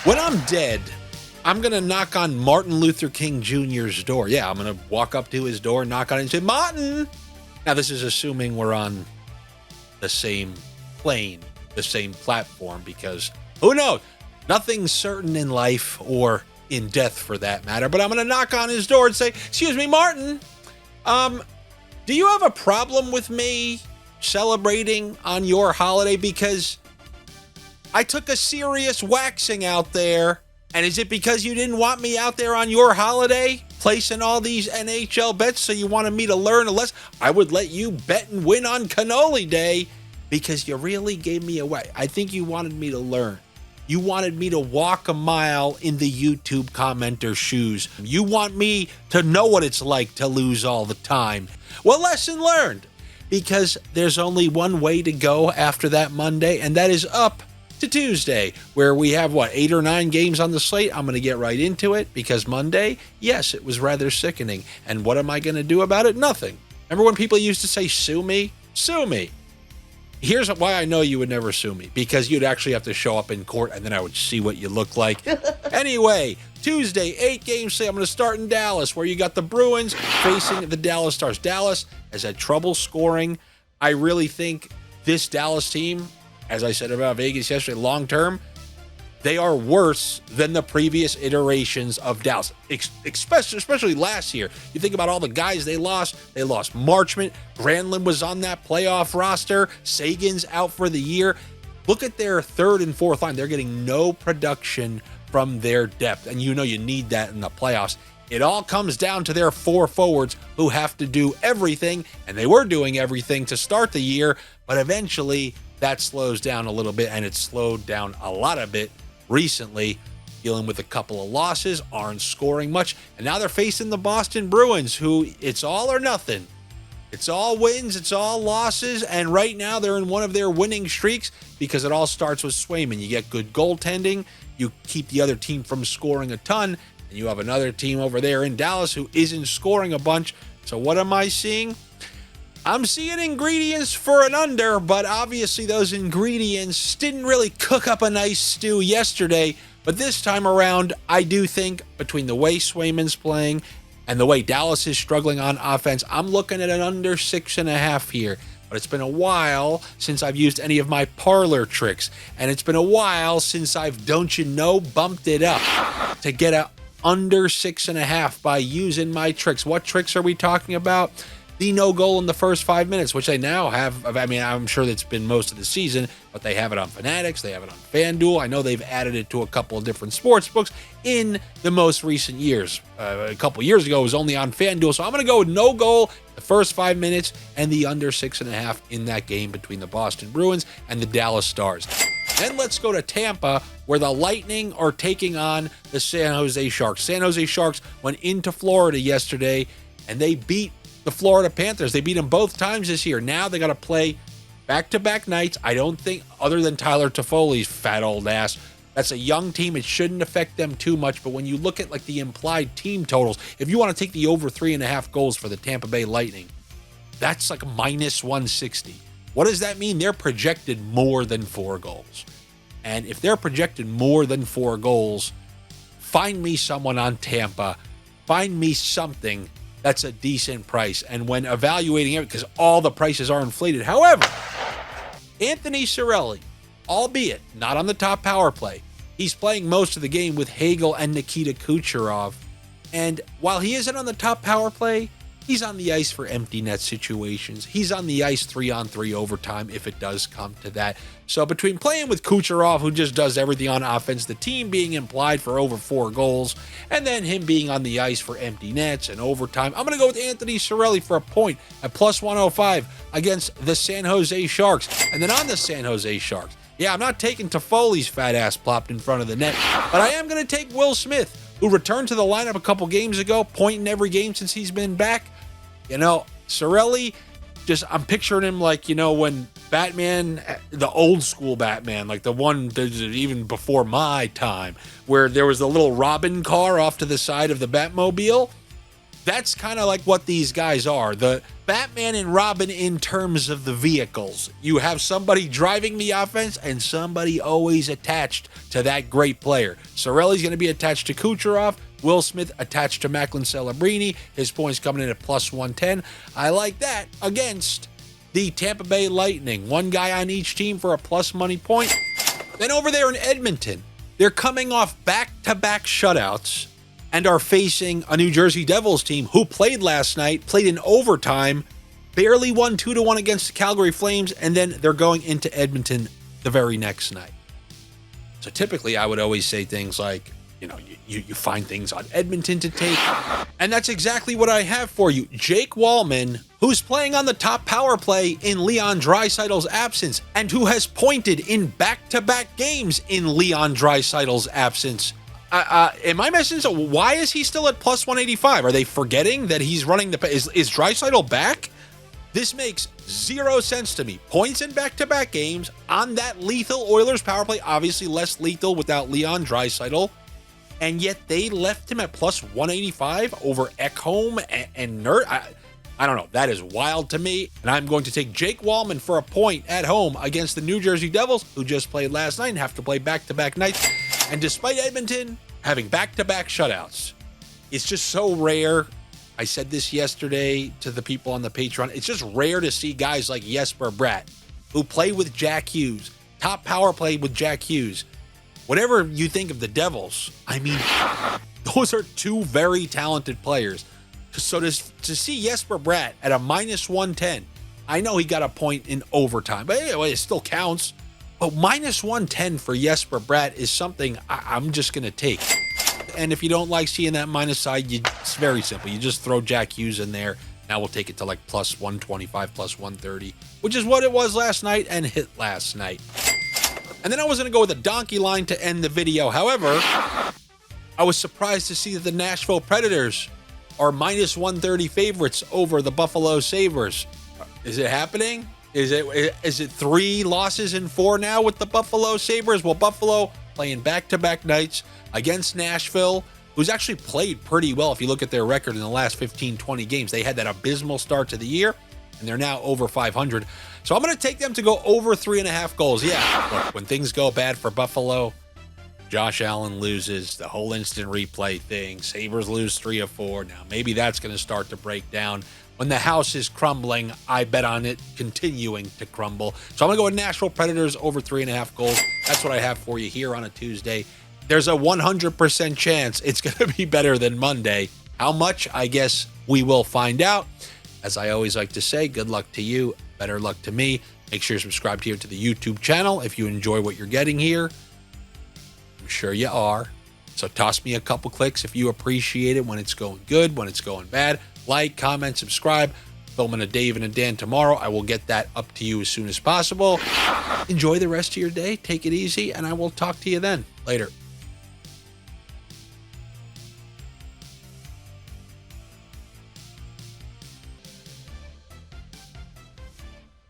When I'm dead, I'm going to knock on Martin Luther King Jr.'s door. Yeah, I'm going to walk up to his door, knock on it, and say, Martin! Now, this is assuming we're on the same plane, the same platform, because who knows? Nothing's certain in life or in death for that matter. But I'm going to knock on his door and say, excuse me, Martin, do you have a problem with me celebrating on your holiday? Because I took a serious waxing out there. And is it because you didn't want me out there on your holiday, placing all these NHL bets, so you wanted me to learn a lesson? I would let you bet and win on Cannoli Day because you really gave me away. I think you wanted me to learn. You wanted me to walk a mile in the YouTube commenter's shoes. You want me to know what it's like to lose all the time. Well, lesson learned, because there's only one way to go after that Monday, and that is up to Tuesday, where we have, 8 or 9 games on the slate. I'm going to get right into it, because Monday, yes, it was rather sickening. And what am I going to do about it? Nothing. Remember when people used to say, sue me? Sue me. Here's why I know you would never sue me, because you'd actually have to show up in court, and then I would see what you look like. Anyway, Tuesday, 8-game slate. I'm going to start in Dallas, where you got the Bruins facing the Dallas Stars. Dallas has had trouble scoring. I really think this Dallas team, as I said about Vegas yesterday, long term, they are worse than the previous iterations of Dallas, especially last year. You think about all the guys they lost. They lost Marchment. Granlund was on that playoff roster. Sagan's out for the year. Look at their third and fourth line. They're getting no production from their depth, and you know you need that in the playoffs. It all comes down to their 4 forwards who have to do everything, and they were doing everything to start the year, but eventually that slows down a little bit, and it's slowed down a lot of bit recently, dealing with a couple of losses, aren't scoring much, and now they're facing the Boston Bruins, who it's all or nothing. It's all wins, it's all losses, and right now they're in one of their winning streaks, because it all starts with Swayman. You get good goaltending, you keep the other team from scoring a ton, and you have another team over there in Dallas who isn't scoring a bunch. So what am I seeing? I'm seeing ingredients for an under, but obviously those ingredients didn't really cook up a nice stew yesterday. But this time around, I do think between the way Swayman's playing and the way Dallas is struggling on offense, I'm looking at an under 6.5 here. But it's been a while since I've used any of my parlor tricks. And it's been a while since I've, bumped it up to get a under 6.5 by using my tricks. What tricks are we talking about? The no goal in the first 5 minutes, which they now have. I mean, I'm sure that's been most of the season, but they have it on Fanatics. They have it on Fanduel. I know they've added it to a couple of different sports books in the most recent years. A couple years ago, it was only on Fanduel. So I'm going to go with no goal the first 5 minutes and the under 6.5 in that game between the Boston Bruins and the Dallas Stars. Then let's go to Tampa, where the Lightning are taking on the San Jose Sharks. San Jose Sharks went into Florida yesterday, and they beat the Florida Panthers. They beat them both times this year. Now they got to play back-to-back nights. I don't think, other than Tyler Toffoli's fat old ass, that's a young team. It shouldn't affect them too much. But when you look at the implied team totals, if you want to take the over 3.5 goals for the Tampa Bay Lightning, that's minus 160. What does that mean? They're projected more than 4 goals. And if they're projected more than 4 goals, find me someone on Tampa. Find me something that's a decent price. And when evaluating it, because all the prices are inflated. However, Anthony Cirelli, albeit not on the top power play, he's playing most of the game with Hagel and Nikita Kucherov. And while he isn't on the top power play, he's on the ice for empty net situations. He's on the ice 3-on-3 overtime if it does come to that. So between playing with Kucherov, who just does everything on offense, the team being implied for over 4 goals, and then him being on the ice for empty nets and overtime, I'm going to go with Anthony Cirelli for a point at plus 105 against the San Jose Sharks. And then on the San Jose Sharks, I'm not taking Toffoli's fat ass plopped in front of the net, but I am going to take Will Smith, who returned to the lineup a couple games ago, point in every game since he's been back. Cirelli, I'm picturing him when Batman, the old school Batman, the one even before my time, where there was the little Robin car off to the side of the Batmobile. That's kind of like what these guys are. The Batman and Robin in terms of the vehicles. You have somebody driving the offense and somebody always attached to that great player. Cirelli's going to be attached to Kucherov. Will Smith attached to Macklin Celebrini. His points coming in at plus 110. I like that against the Tampa Bay Lightning. One guy on each team for a plus money point. Then over there in Edmonton, they're coming off back-to-back shutouts and are facing a New Jersey Devils team who played last night, played in overtime, barely won 2-1 against the Calgary Flames, and then they're going into Edmonton the very next night. So typically I would always say things like, you find things on Edmonton to take, and that's exactly what I have for you. J.Walman, who's playing on the top power play in Leon Draisaitl's absence, and who has pointed in back-to-back games in Leon Draisaitl's absence. Am I missing? So why is he still at plus 185? Are they forgetting that he's running the... Is Draisaitl back? This makes zero sense to me. Points in back-to-back games on that lethal Oilers power play, obviously less lethal without Leon Draisaitl, and yet they left him at plus 185 over Ekholm and Nerd. I don't know. That is wild to me. And I'm going to take J.Walman for a point at home against the New Jersey Devils, who just played last night and have to play back-to-back nights. And despite Edmonton having back-to-back shutouts, it's just so rare. I said this yesterday to the people on the Patreon. It's just rare to see guys like Jesper Bratt, who play with Jack Hughes, top power play with Jack Hughes. Whatever you think of the Devils, I mean, those are two very talented players. So to see Jesper Bratt at a minus 110, I know he got a point in overtime, but anyway, it still counts. But minus 110 for Jesper Bratt is something I'm just going to take. And if you don't like seeing that minus side, it's very simple. You just throw Jack Hughes in there. Now we'll take it to like plus 125, plus 130, which is what it was last night and hit last night. And then I was going to go with a donkey line to end the video. However, I was surprised to see that the Nashville Predators are minus 130 favorites over the Buffalo Sabres. Is it happening? Is it 3 losses in 4 now with the Buffalo Sabres? Well, Buffalo playing back-to-back nights against Nashville, who's actually played pretty well if you look at their record in the last 15, 20 games. They had that abysmal start to the year, and they're now over 500. So I'm going to take them to go over 3.5 goals. Yeah, look, when things go bad for Buffalo, Josh Allen loses, the whole instant replay thing, Sabres lose 3 of 4. Now, maybe that's going to start to break down. When the house is crumbling, I bet on it continuing to crumble. So I'm going to go with Nashville Predators over 3.5 goals. That's what I have for you here on a Tuesday. There's a 100% chance it's going to be better than Monday. How much? I guess we will find out. As I always like to say, good luck to you, better luck to me. Make sure you're subscribed here to the YouTube channel if you enjoy what you're getting here. I'm sure you are. So toss me a couple clicks if you appreciate it when it's going good, when it's going bad. Like, comment, subscribe. Filming a Dave and a Dan tomorrow. I will get that up to you as soon as possible. Enjoy the rest of your day. Take it easy, and I will talk to you then. Later.